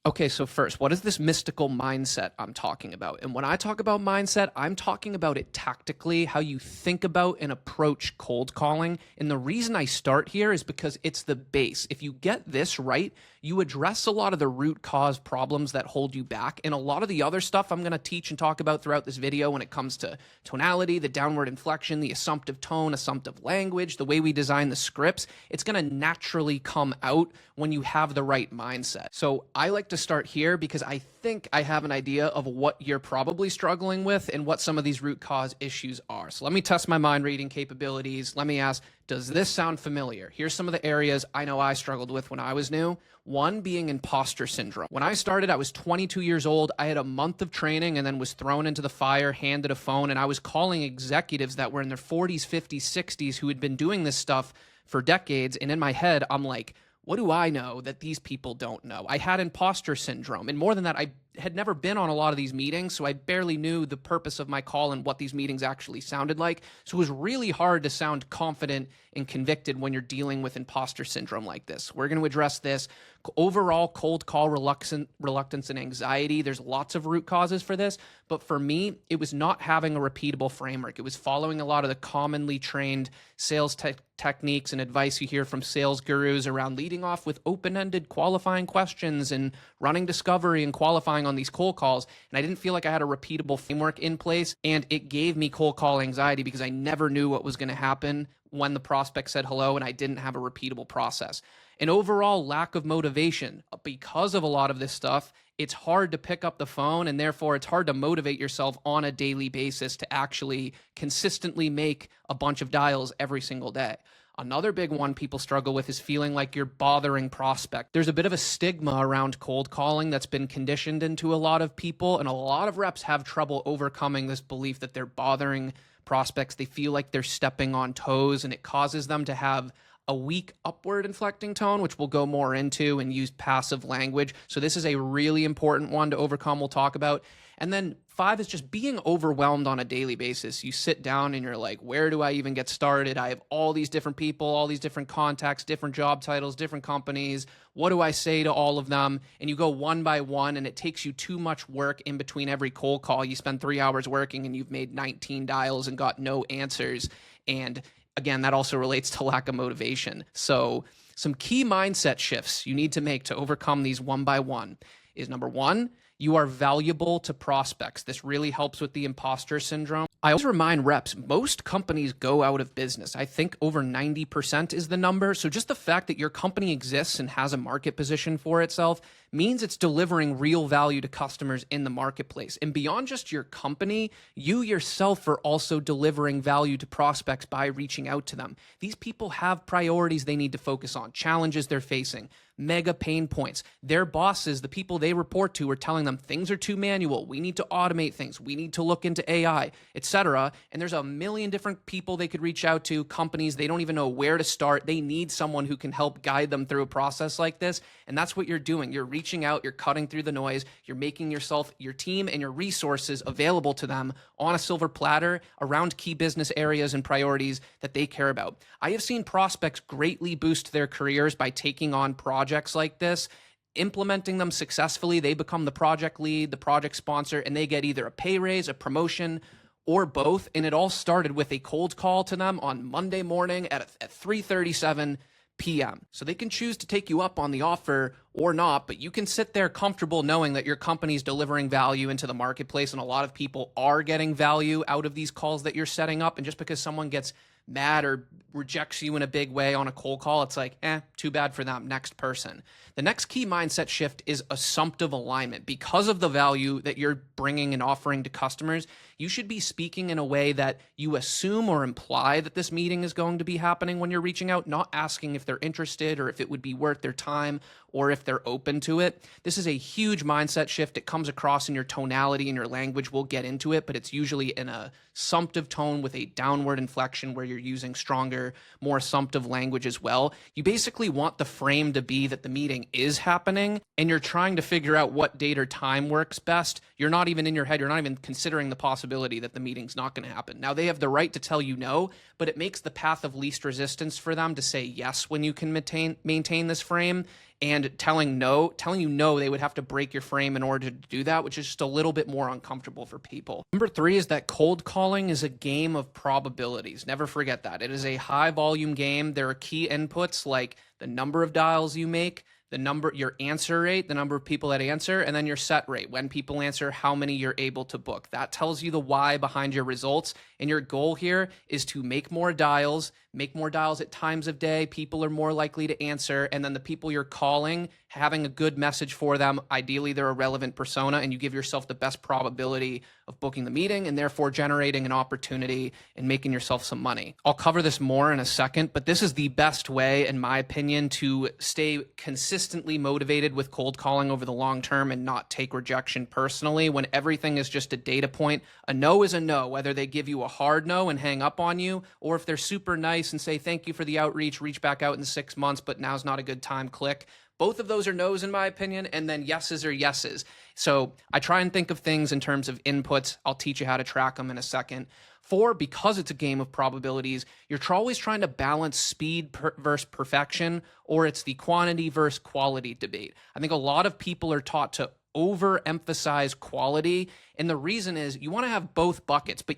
Okay, so first, what is this mystical mindset I'm talking about? And when I talk about mindset, I'm talking about it tactically, how you think about and approach cold calling. And the reason I start here is because it's the base. If you get this right, you address a lot of the root cause problems that hold you back. And a lot of the other stuff I'm going to teach and talk about throughout this video when it comes to tonality, the downward inflection, the assumptive tone, assumptive language, the way we design the scripts, it's going to naturally come out when you have the right mindset. So I like to start here because I think I have an idea of what you're probably struggling with and what some of these root cause issues are. So let me test my mind reading capabilities. Let me ask, does this sound familiar? Here's some of the areas I know I struggled with when I was new. One being imposter syndrome. When I started, I was 22 years old. I had a month of training and then was thrown into the fire, handed a phone, and I was calling executives that were in their 40s, 50s, 60s who had been doing this stuff for decades. And in my head, I'm like, what do I know that these people don't know? I had imposter syndrome. And more than that, I had never been on a lot of these meetings, so I barely knew the purpose of my call and what these meetings actually sounded like. So it was really hard to sound confident and convicted when you're dealing with imposter syndrome like this. We're going to address this. Overall, cold call reluctance and anxiety. There's lots of root causes for this, but for me, it was not having a repeatable framework. It was following a lot of the commonly trained sales techniques and advice you hear from sales gurus around leading off with open-ended qualifying questions and running discovery and qualifying on these cold calls. And I didn't feel like I had a repeatable framework in place, and it gave me cold call anxiety because I never knew what was going to happen when the prospect said hello and I didn't have a repeatable process. An overall lack of motivation. Because of a lot of this stuff, it's hard to pick up the phone, and therefore it's hard to motivate yourself on a daily basis to actually consistently make a bunch of dials every single day. Another big one people struggle with is feeling like you're bothering prospect. There's a bit of a stigma around cold calling that's been conditioned into a lot of people, and a lot of reps have trouble overcoming this belief that they're bothering prospects. They feel like they're stepping on toes, and it causes them to have a weak upward inflecting tone, which we'll go more into, and use passive language. So this is a really important one to overcome. We'll talk about. And then 5 is just being overwhelmed on a daily basis. You sit down and you're like, where do I even get started? I have all these different people, all these different contacts, different job titles, different companies. What do I say to all of them? And you go one by one, and it takes you too much work in between every cold call. You spend 3 hours working and you've made 19 dials and got no answers. And again, that also relates to lack of motivation. So some key mindset shifts you need to make to overcome these one by one is number 1, you are valuable to prospects. This really helps with the imposter syndrome. I always remind reps, most companies go out of business. I think over 90% is the number. So just the fact that your company exists and has a market position for itself means it's delivering real value to customers in the marketplace. And beyond just your company, you yourself are also delivering value to prospects by reaching out to them. These people have priorities they need to focus on, challenges they're facing, mega pain points. Their bosses, the people they report to, are telling them things are too manual. We need to automate things. We need to look into AI, etc. And there's a million different people they could reach out to, companies. They don't even know where to start. They need someone who can help guide them through a process like this. And that's what you're doing. You're reaching out, you're cutting through the noise, you're making yourself, your team, and your resources available to them on a silver platter around key business areas and priorities that they care about. I have seen prospects greatly boost their careers by taking on projects like this, implementing them successfully. They become the project lead, the project sponsor, and they get either a pay raise, a promotion, or both. And it all started with a cold call to them on Monday morning at 3:37 p.m. So they can choose to take you up on the offer or not, but you can sit there comfortable knowing that your company's delivering value into the marketplace, and a lot of people are getting value out of these calls that you're setting up. And just because someone gets mad or rejects you in a big way on a cold call, it's like, too bad for them, next person. The next key mindset shift is assumptive alignment. Because of the value that you're bringing and offering to customers, you should be speaking in a way that you assume or imply that this meeting is going to be happening when you're reaching out, not asking if they're interested or if it would be worth their time or if they're open to it. This is a huge mindset shift. It comes across in your tonality and your language. We'll get into it, but it's usually in a assumptive tone with a downward inflection where you're using stronger, more assumptive language as well. You basically want the frame to be that the meeting is happening and you're trying to figure out what date or time works best. You're not even in your head, you're not even considering the possibility that the meeting's not going to happen. Now, they have the right to tell you no, but it makes the path of least resistance for them to say yes when you can maintain this frame. and telling you no, they would have to break your frame in order to do that, which is just a little bit more uncomfortable for people. Number 3 is that cold calling is a game of probabilities. Never forget that. It is a high volume game. There are key inputs like the number of dials you make, your answer rate, the number of people that answer, and then your set rate. When people answer, how many you're able to book. That tells you the why behind your results. And your goal here is to make more dials at times of day. People are more likely to answer. And then the people you're calling, having a good message for them. Ideally, they're a relevant persona, and you give yourself the best probability of booking the meeting and therefore generating an opportunity and making yourself some money. I'll cover this more in a second, but this is the best way, in my opinion, to stay consistently motivated with cold calling over the long term and not take rejection personally when everything is just a data point. A no is a no, whether they give you a hard no and hang up on you, or if they're super nice and say, thank you for the outreach, reach back out in 6 months, but now's not a good time, click. Both of those are no's in my opinion, and then yeses are yeses. So I try and think of things in terms of inputs. I'll teach you how to track them in a second. 4, because it's a game of probabilities, you're always trying to balance speed versus perfection, or it's the quantity versus quality debate. I think a lot of people are taught to overemphasize quality, and the reason is you want to have both buckets, but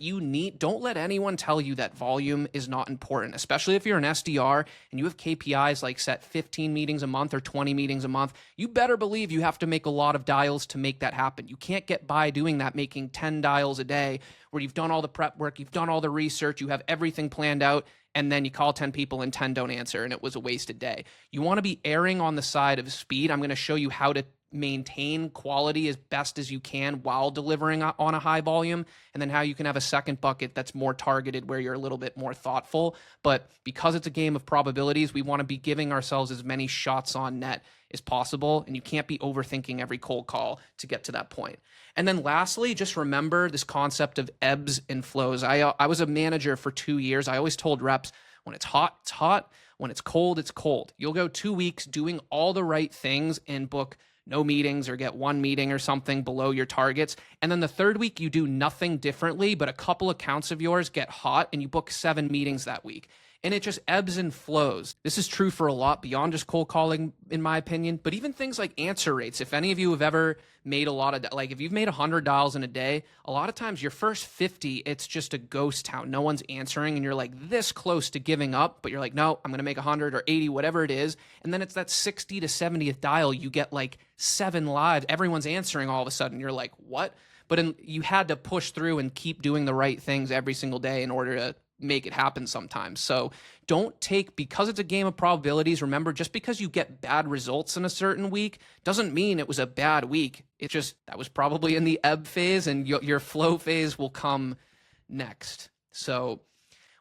don't let anyone tell you that volume is not important, especially if you're an SDR and you have KPIs like set 15 meetings a month or 20 meetings a month. You better believe you have to make a lot of dials to make that happen. You can't get by doing that, making 10 dials a day where you've done all the prep work, you've done all the research, you have everything planned out, and then you call 10 people and 10 don't answer and it was a wasted day. You want to be erring on the side of speed. I'm going to show you how to maintain quality as best as you can while delivering on a high volume, and then how you can have a second bucket that's more targeted where you're a little bit more thoughtful. But because it's a game of probabilities, we want to be giving ourselves as many shots on net as possible, and you can't be overthinking every cold call to get to that point. And then lastly, just remember this concept of ebbs and flows. I was a manager for 2 years. I always told reps, when it's hot, it's hot. When it's cold, it's cold. You'll go 2 weeks doing all the right things and book no meetings or get 1 meeting or something below your targets. And then the 3rd week, you do nothing differently, but a couple accounts of yours get hot and you book 7 meetings that week. And it just ebbs and flows. This is true for a lot beyond just cold calling, in my opinion, but even things like answer rates. If any of you have ever made a lot of, if you've made 100 dials in a day, a lot of times your first 50, it's just a ghost town. No one's answering and you're like this close to giving up, but you're like, no, I'm going to make 100 or 80, whatever it is. And then it's that 60 to 70th dial, you get 7 lives. Everyone's answering all of a sudden. You're like, what? But you had to push through and keep doing the right things every single day in order to make it happen sometimes. So because it's a game of probabilities, remember, just because you get bad results in a certain week doesn't mean it was a bad week. It's just that was probably in the ebb phase, and your flow phase will come next. So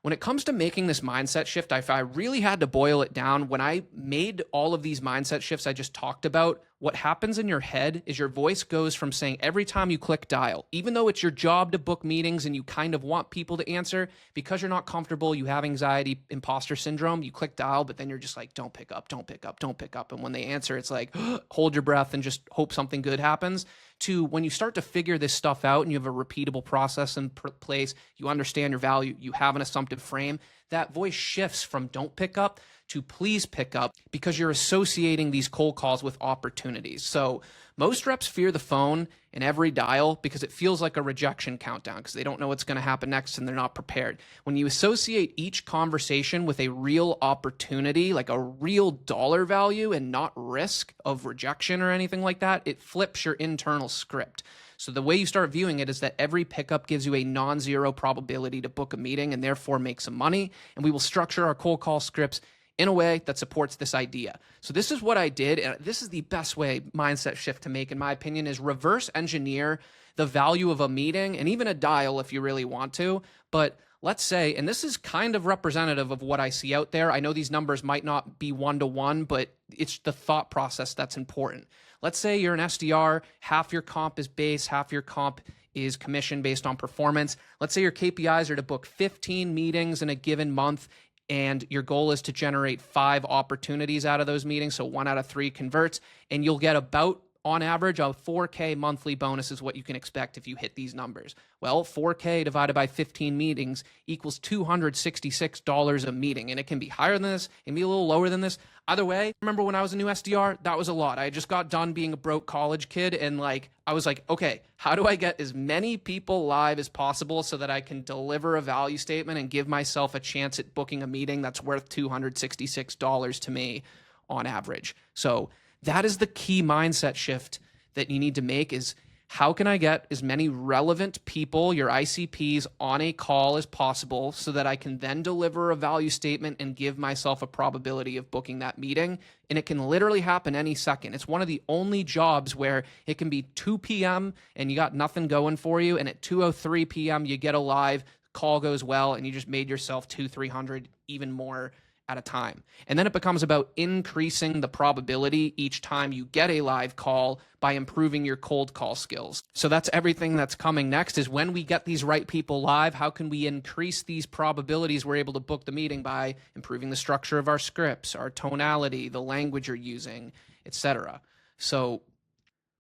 when it comes to making this mindset shift, if I really had to boil it down, when I made all of these mindset shifts I just talked about, what happens in your head is your voice goes from saying every time you click dial, even though it's your job to book meetings and you kind of want people to answer, because you're not comfortable, you have anxiety, imposter syndrome, you click dial, but then you're just like, don't pick up, don't pick up, don't pick up. And when they answer, it's like, hold your breath and just hope something good happens. To when you start to figure this stuff out and you have a repeatable process in place, you understand your value, you have an assumptive frame, that voice shifts from don't pick up to please pick up, because you're associating these cold calls with opportunities. So most reps fear the phone in every dial because it feels like a rejection countdown because they don't know what's going to happen next and they're not prepared. When you associate each conversation with a real opportunity, like a real dollar value and not risk of rejection or anything like that, it flips your internal script. So the way you start viewing it is that every pickup gives you a non-zero probability to book a meeting and therefore make some money. And we will structure our cold call scripts in a way that supports this idea. So this is what I did, and this is the best way mindset shift to make, in my opinion, is reverse engineer the value of a meeting and even a dial if you really want to. But let's say, and this is kind of representative of what I see out there. I know these numbers might not be 1-to-1, but it's the thought process that's important. Let's say you're an SDR, half your comp is base, half your comp is commission based on performance. Let's say your KPIs are to book 15 meetings in a given month, and your goal is to generate 5 opportunities out of those meetings, so 1 out of 3 converts, and you'll get about on average, a 4K monthly bonus is what you can expect if you hit these numbers. Well, 4K divided by 15 meetings equals $266 a meeting. And it can be higher than this, it can be a little lower than this. Either way, remember when I was a new SDR, that was a lot. I just got done being a broke college kid, and I was like, okay, how do I get as many people live as possible so that I can deliver a value statement and give myself a chance at booking a meeting that's worth $266 to me on average? So that is the key mindset shift that you need to make, is how can I get as many relevant people, your ICPs, on a call as possible so that I can then deliver a value statement and give myself a probability of booking that meeting. And it can literally happen any second. It's one of the only jobs where it can be 2 p.m. and you got nothing going for you, and at 2:03 p.m. you get a live call, goes well, and you just made yourself 200-300 even more at a time. And then it becomes about increasing the probability each time you get a live call by improving your cold call skills. So that's everything that's coming next, is when we get these right people live, how can we increase these probabilities we're able to book the meeting by improving the structure of our scripts, our tonality, the language you're using, etc. So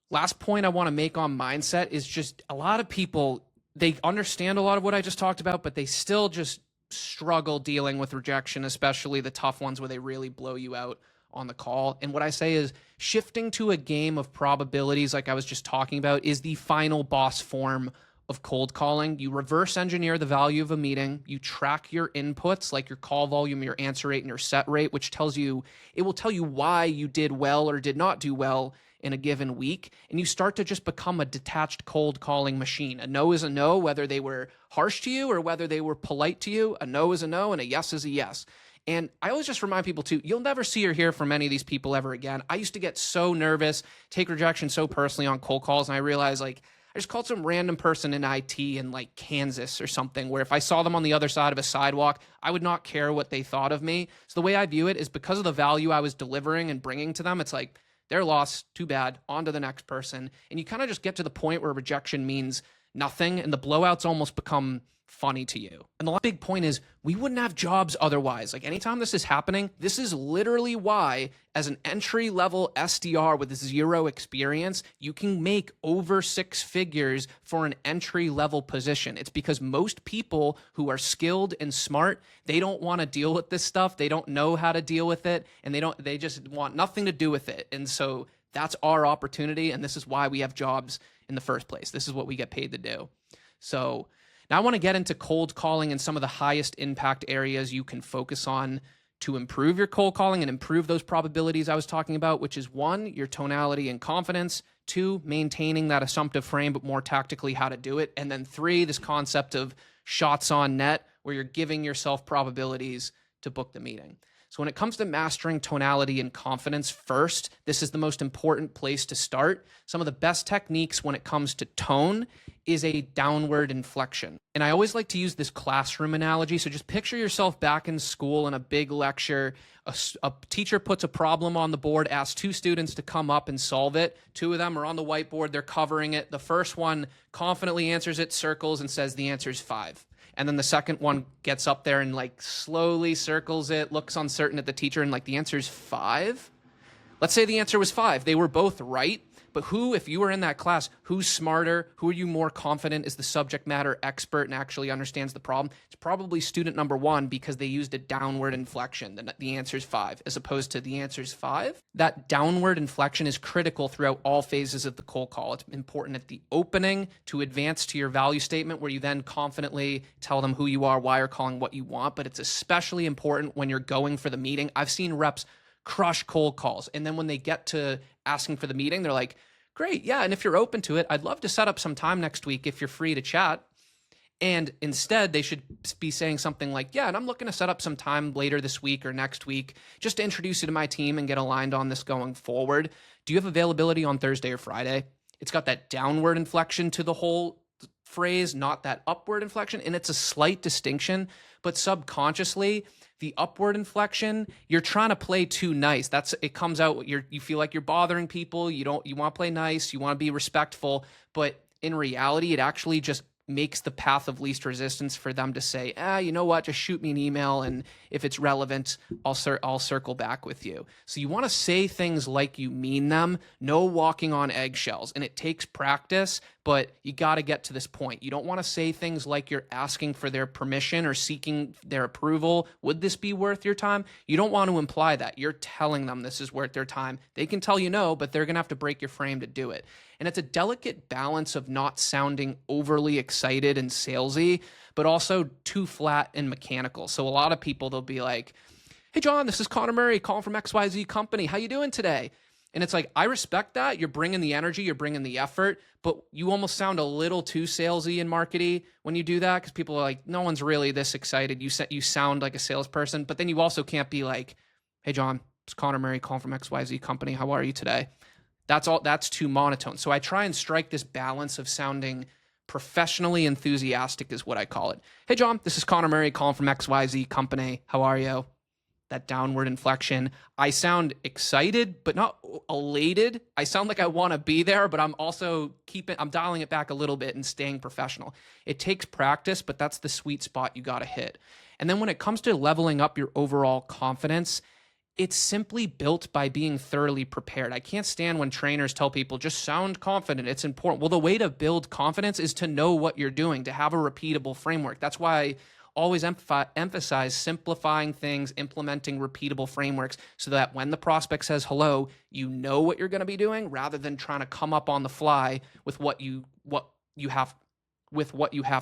last point I want to make on mindset is just a lot of people, they understand a lot of what I just talked about, but they still just struggle dealing with rejection, especially the tough ones where they really blow you out on the call. And what I say is shifting to a game of probabilities, like I was just talking about, is the final boss form of cold calling. You reverse engineer the value of a meeting. You track your inputs, like your call volume, your answer rate, and your set rate, which it will tell you why you did well or did not do well in a given week. And you start to just become a detached cold calling machine. A no is a no, whether they were harsh to you or whether they were polite to you. A no is a no and a yes is a yes. And I always just remind people too, you'll never see or hear from any of these people ever again. I used to get so nervous, take rejection so personally on cold calls, and I realized I just called some random person in IT in Kansas or something, where if I saw them on the other side of a sidewalk, I would not care what they thought of me. So the way I view it is, because of the value I was delivering and bringing to them, it's like, their loss, too bad, on to the next person. And you kind of just get to the point where rejection means nothing and the blowouts almost become funny to you. And the last big point is, we wouldn't have jobs otherwise. Anytime this is happening, this is literally why, as an entry-level SDR with 0 experience, you can make over 6 figures for an entry-level position. It's because most people who are skilled and smart, they don't want to deal with this stuff. They don't know how to deal with it, and they just want nothing to do with it. And so that's our opportunity, and this is why we have jobs in the first place. This is what we get paid to do. So now I want to get into cold calling and some of the highest impact areas you can focus on to improve your cold calling and improve those probabilities I was talking about, which is 1, your tonality and confidence, 2, maintaining that assumptive frame, but more tactically how to do it, and then 3, this concept of shots on net, where you're giving yourself probabilities to book the meeting. So when it comes to mastering tonality and confidence first, this is the most important place to start. Some of the best techniques when it comes to tone is a downward inflection. And I always like to use this classroom analogy. So just picture yourself back in school in a big lecture. A teacher puts a problem on the board, asks 2 students to come up and solve it. 2 of them are on the whiteboard, they're covering it. The first one confidently answers it, circles, and says the answer is 5. And then the second one gets up there and slowly circles it, looks uncertain at the teacher, and the answer is 5. Let's say the answer was 5. They were both right. But who, if you were in that class, who's smarter? Who are you more confident is the subject matter expert and actually understands the problem? It's probably student number 1, because they used a downward inflection. The answer is 5, as opposed to the answer is 5. That downward inflection is critical throughout all phases of the cold call. It's important at the opening to advance to your value statement, where you then confidently tell them who you are, why you're calling, what you want. But it's especially important when you're going for the meeting. I've seen reps crush cold calls, and then when they get to asking for the meeting, they're like, great, yeah, and if you're open to it, I'd love to set up some time next week if you're free to chat. And instead, they should be saying something like, yeah, and I'm looking to set up some time later this week or next week just to introduce you to my team and get aligned on this going forward. Do you have availability on Thursday or Friday? It's got that downward inflection to the whole phrase, not that upward inflection, and it's a slight distinction, but subconsciously, the upward inflection, you're trying to play too nice. It comes out, you feel like you're bothering people, you want to play nice, you want to be respectful, but in reality, it actually just makes the path of least resistance for them to say, you know what, just shoot me an email, and if it's relevant, I'll circle back with you. So you want to say things like you mean them, no walking on eggshells, and it takes practice, but you got to get to this point. You don't want to say things like you're asking for their permission or seeking their approval. Would this be worth your time? You don't want to imply that. You're telling them this is worth their time. They can tell you no, but they're going to have to break your frame to do it. And it's a delicate balance of not sounding overly excited and salesy, but also too flat and mechanical. So a lot of people, they'll be like, hey, John, this is Connor Murray calling from XYZ company. How you doing today? And it's like, I respect that. You're bringing the energy, you're bringing the effort, but you almost sound a little too salesy and markety when you do that, because people are like, no one's really this excited. You sound like a salesperson, but then you also can't be like, hey, John, it's Connor Murray calling from XYZ company. How are you today? That's too monotone. So I try and strike this balance of sounding professionally enthusiastic is what I call it. Hey, John, this is Connor Murray calling from XYZ company. How are you? That downward inflection. I sound excited, but not elated. I sound like I want to be there, but I'm also I'm dialing it back a little bit and staying professional. It takes practice, but that's the sweet spot you got to hit. And then when it comes to leveling up your overall confidence, it's simply built by being thoroughly prepared. I can't stand when trainers tell people just sound confident. It's important. Well, the way to build confidence is to know what you're doing, to have a repeatable framework. That's why I always emphasize simplifying things, implementing repeatable frameworks so that when the prospect says hello, you know what you're going to be doing rather than trying to come up on the fly with what you have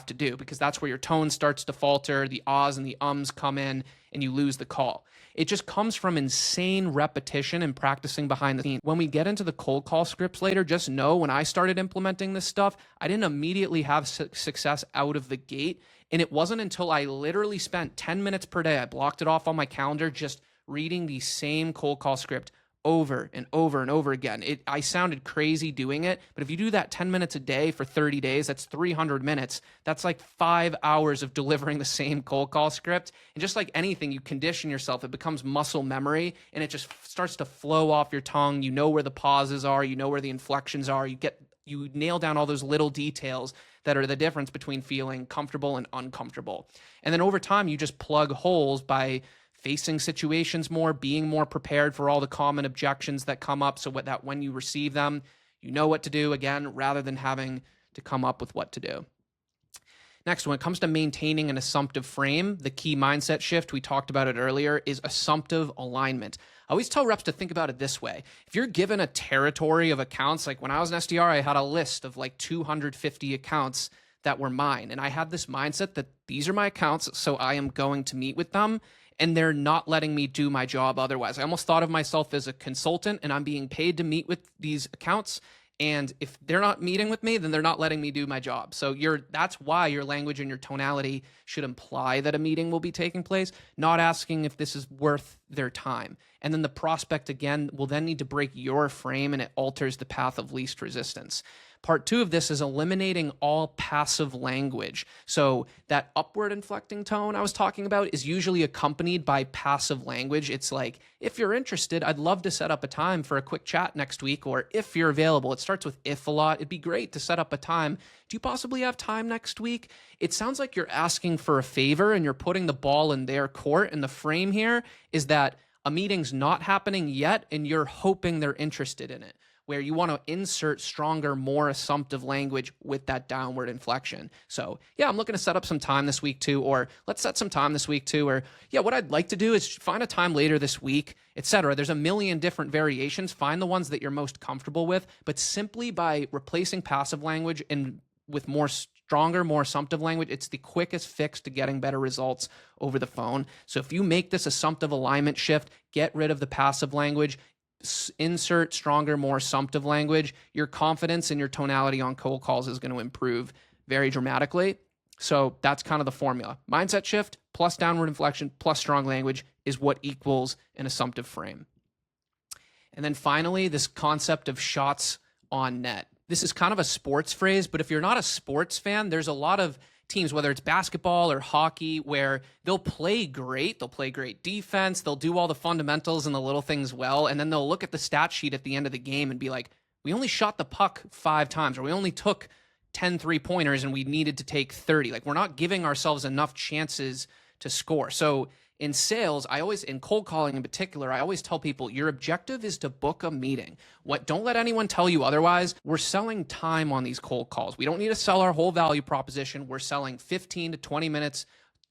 to do, because that's where your tone starts to falter, the ahs and the ums come in, and you lose the call. It just comes from insane repetition and practicing behind the scenes. When we get into the cold call scripts later, just know when I started implementing this stuff, I didn't immediately have success out of the gate. And it wasn't until I literally spent 10 minutes per day, I blocked it off on my calendar, just reading the same cold call script over and over and over again. I sounded crazy doing it, but if you do that 10 minutes a day for 30 days, that's 300 minutes. That's like 5 hours of delivering the same cold call script. And just like anything, you condition yourself. It becomes muscle memory, and it just starts to flow off your tongue. You know where the pauses are. You know where the inflections are. You nail down all those little details that are the difference between feeling comfortable and uncomfortable. And then over time, you just plug holes by facing situations more, being more prepared for all the common objections that come up, so that when you receive them, you know what to do again, rather than having to come up with what to do. Next, when it comes to maintaining an assumptive frame, the key mindset shift, we talked about it earlier, is assumptive alignment. I always tell reps to think about it this way. If you're given a territory of accounts, like when I was an SDR, I had a list of like 250 accounts that were mine. And I had this mindset that these are my accounts, so I am going to meet with them, and they're not letting me do my job otherwise. I almost thought of myself as a consultant, and I'm being paid to meet with these accounts. And if they're not meeting with me, then they're not letting me do my job. So that's why your language and your tonality should imply that a meeting will be taking place, not asking if this is worth their time. And then the prospect, again, will then need to break your frame, and it alters the path of least resistance. Part 2 of this is eliminating all passive language. So that upward inflecting tone I was talking about is usually accompanied by passive language. It's like, if you're interested, I'd love to set up a time for a quick chat next week, or if you're available. It starts with if a lot. It'd be great to set up a time. Do you possibly have time next week? It sounds like you're asking for a favor and you're putting the ball in their court. And the frame here is that a meeting's not happening yet and you're hoping they're interested in it, where you want to insert stronger, more assumptive language with that downward inflection. So yeah, I'm looking to set up some time this week too, or let's set some time this week too, or yeah, what I'd like to do is find a time later this week, etc. There's a million different variations. Find the ones that you're most comfortable with, but simply by replacing passive language and with more stronger, more assumptive language, it's the quickest fix to getting better results over the phone. So if you make this assumptive alignment shift, get rid of the passive language, insert stronger, more assumptive language, your confidence and your tonality on cold calls is going to improve very dramatically. So that's kind of the formula. Mindset shift plus downward inflection plus strong language is what equals an assumptive frame. And then finally, this concept of shots on net. This is kind of a sports phrase, but if you're not a sports fan, there's a lot of teams, whether it's basketball or hockey, where they'll play great defense, they'll do all the fundamentals and the little things well, and then they'll look at the stat sheet at the end of the game and be like, we only shot the puck 5 times, or we only took 10 3-pointers and we needed to take 30. Like, we're not giving ourselves enough chances to score. So in sales, in cold calling in particular, I always tell people your objective is to book a meeting. Don't let anyone tell you otherwise. We're selling time on these cold calls. We don't need to sell our whole value proposition. We're selling 15 to 20 minutes,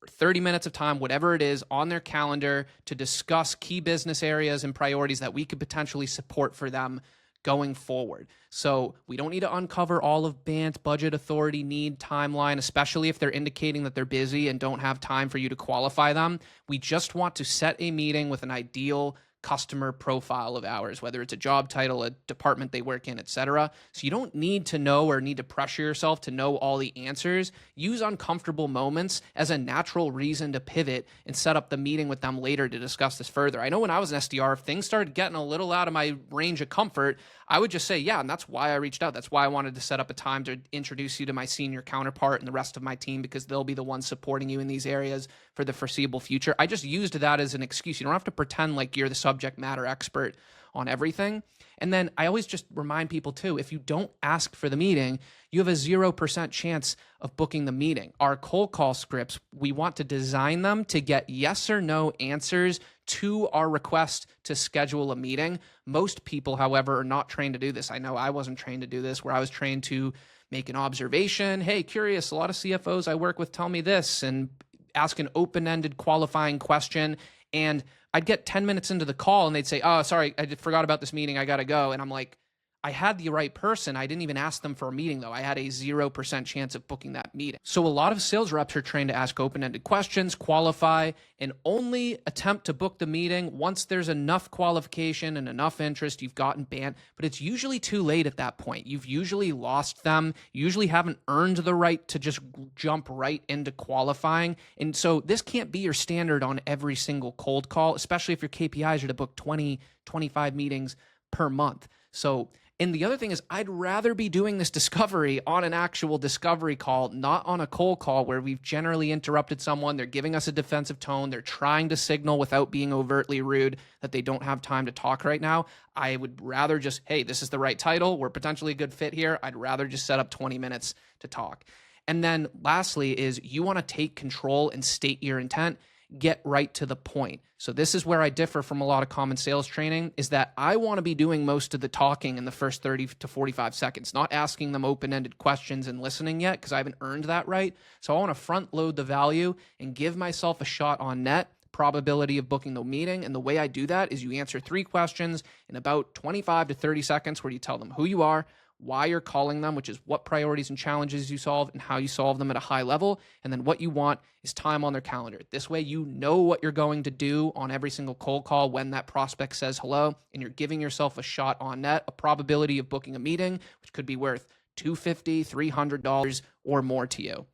30 minutes of time, whatever it is, on their calendar to discuss key business areas and priorities that we could potentially support for them going forward. So we don't need to uncover all of BANT, budget, authority, need, timeline, especially if they're indicating that they're busy and don't have time for you to qualify them. We just want to set a meeting with an ideal customer profile of ours, whether it's a job title, a department they work in, etc. So you don't need to know or need to pressure yourself to know all the answers. Use uncomfortable moments as a natural reason to pivot and set up the meeting with them later to discuss this further. I know when I was an SDR, if things started getting a little out of my range of comfort, I would just say, yeah, and that's why I reached out. That's why I wanted to set up a time to introduce you to my senior counterpart and the rest of my team, because they'll be the ones supporting you in these areas for the foreseeable future. I just used that as an excuse. You don't have to pretend like you're the subject matter expert on everything. And then I always just remind people too, if you don't ask for the meeting, you have a 0% chance of booking the meeting. Our cold call scripts, we want to design them to get yes or no answers to our request to schedule a meeting. Most people, however, are not trained to do this. I know I wasn't trained to do this, where I was trained to make an observation. Hey, curious, a lot of CFOs I work with tell me this, and ask an open-ended qualifying question. And I'd get 10 minutes into the call and they'd say, oh, sorry, I forgot about this meeting. I got to go. And I'm like, I had the right person. I didn't even ask them for a meeting, though. I had a 0% chance of booking that meeting. So a lot of sales reps are trained to ask open-ended questions, qualify, and only attempt to book the meeting once there's enough qualification and enough interest. You've gotten banned, but it's usually too late at that point. You've usually lost them. You usually haven't earned the right to just jump right into qualifying. And so this can't be your standard on every single cold call, especially if your KPIs are to book 20, 25 meetings per month. So, and the other thing is, I'd rather be doing this discovery on an actual discovery call, not on a cold call where we've generally interrupted someone. They're giving us a defensive tone. They're trying to signal without being overtly rude that they don't have time to talk right now. I would rather just, hey, this is the right title. We're potentially a good fit here. I'd rather just set up 20 minutes to talk. And then lastly is, you want to take control and state your intent. Get right to the point. So this is where I differ from a lot of common sales training, is that I want to be doing most of the talking in the first 30 to 45 seconds, not asking them open-ended questions and listening yet, because I haven't earned that right. So I want to front load the value and give myself a shot on net probability of booking the meeting. And the way I do that is you answer 3 questions in about 25 to 30 seconds, where you tell them who you are, why you're calling them, which is what priorities and challenges you solve and how you solve them at a high level. And then what you want is time on their calendar. This way, you know what you're going to do on every single cold call when that prospect says hello, and you're giving yourself a shot on net, a probability of booking a meeting, which could be worth $250, $300 or more to you.